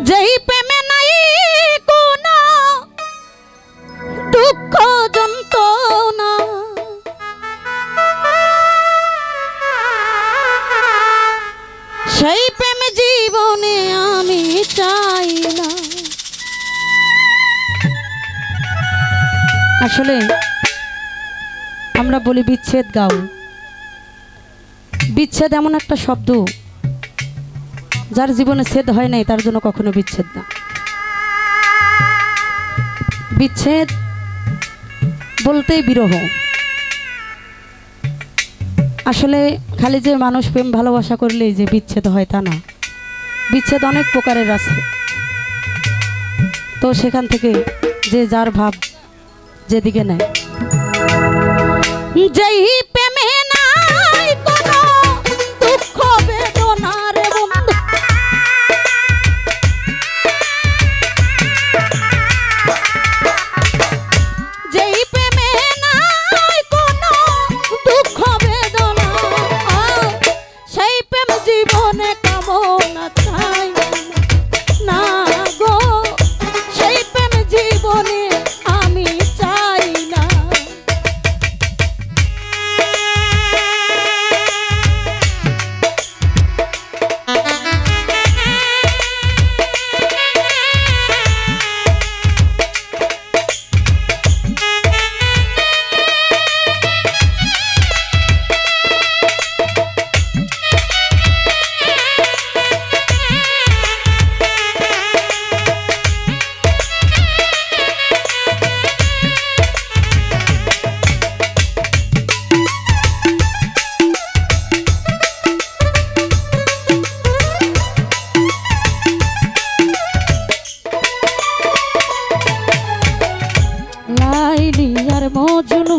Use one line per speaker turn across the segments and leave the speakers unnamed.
যেই প্রেমে নাই কোনো দুঃখ যন্ত্রণা, সেই প্রেম জীবনে আমি চাই না। আসলে আমরা বলি বিচ্ছেদ গাও, বিচ্ছেদ এমন একটা শব্দ যার জীবনে ছেদ হয় নাই তার জন্য কখনো বিচ্ছেদ না। বিচ্ছেদ বলতেই বিরহ। আসলে খালি যে মানুষ প্রেম ভালোবাসা করলেই যে বিচ্ছেদ হয় তা না, বিচ্ছেদ অনেক প্রকারের আছে। তো সেখান থেকে যে যার ভাব যেদিকে নেয়। যেই প্রেমে নাই কোনো দুঃখ বেদনা রে বন্ধু, যেই প্রেমে নাই কোনো দুঃখ বেদনা, সেই প্রেম জীবনে কামনা চাই না গো, সেই প্রেম জীবনে আমি চাই না। লাইলি আর মজনু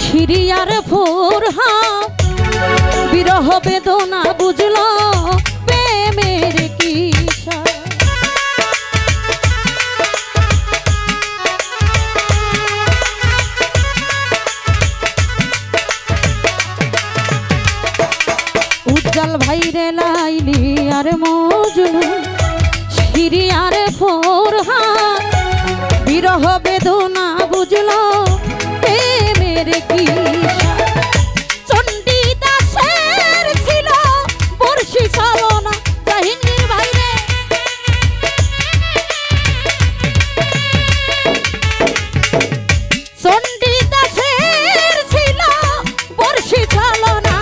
শিরিয়ার ফোরহা, বিরহ বেদনা বুঝলো প্রেমের কিসা। উজ্জ্বল ভাইরে লাইলি আর মজনু শিরিয়ার ফোরহা, বিরহ বেদনা বুঝলো প্রেমের কিসা। চণ্ডী দাসের ছিল বর্ষি চালনা, জাহিঙ্গীর ভাইরে চণ্ডী দাসের ছিল বর্ষি চালনা,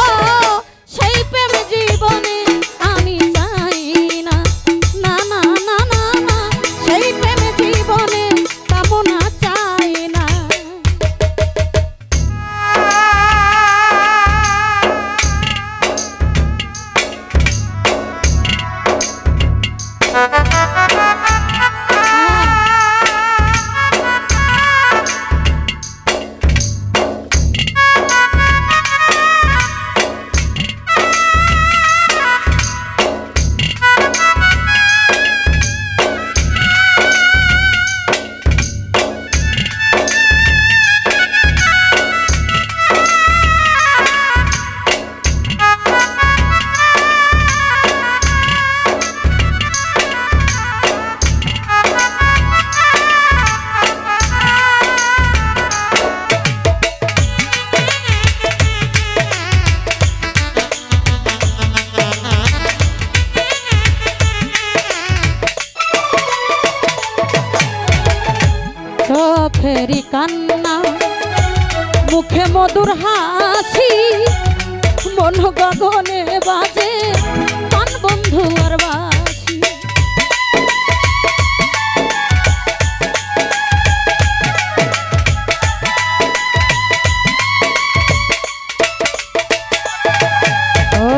ও সেই প্রেম জীবনে আমি চাই না, না না না না না, সেই প্রেম জীবনে কামনা চাই না। চোখেরি কান্না মুখে মধুর হাসি, মন গগনে বাজে প্রাণ বন্ধু আর বাসি। ও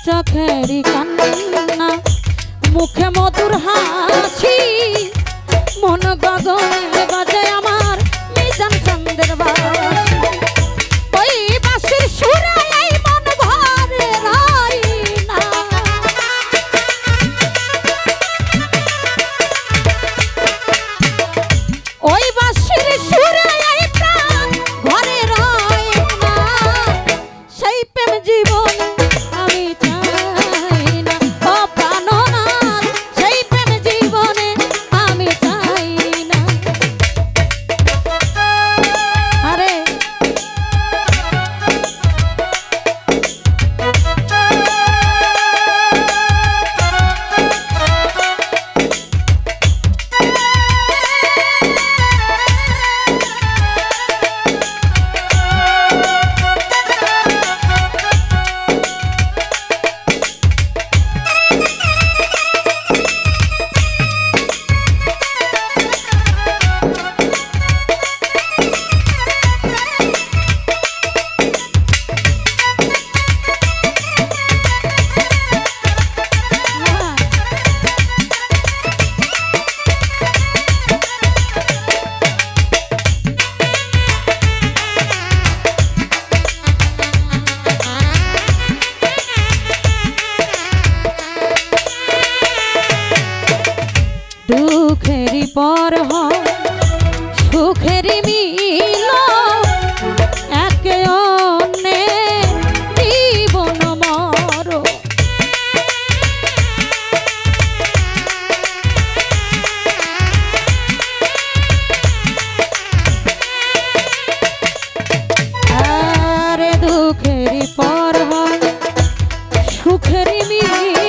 চোখেরি কান্না মুখে মধুর হাসি, মন গগনে বাজে আমার মিজান চন্দ্রের বাঁশি। ওই বাঁশির সুরে এই মন ভরে রাই না, ওই বাঁশির সুরে এই প্রাণ ঘরে রাই না, সেই প্রেম জীবন আমি চাই না। ও প্রাণ পর হয় সুখের মিল একে অন্যে জীবন মর আরে দুঃখের পর হয় সুখের মিল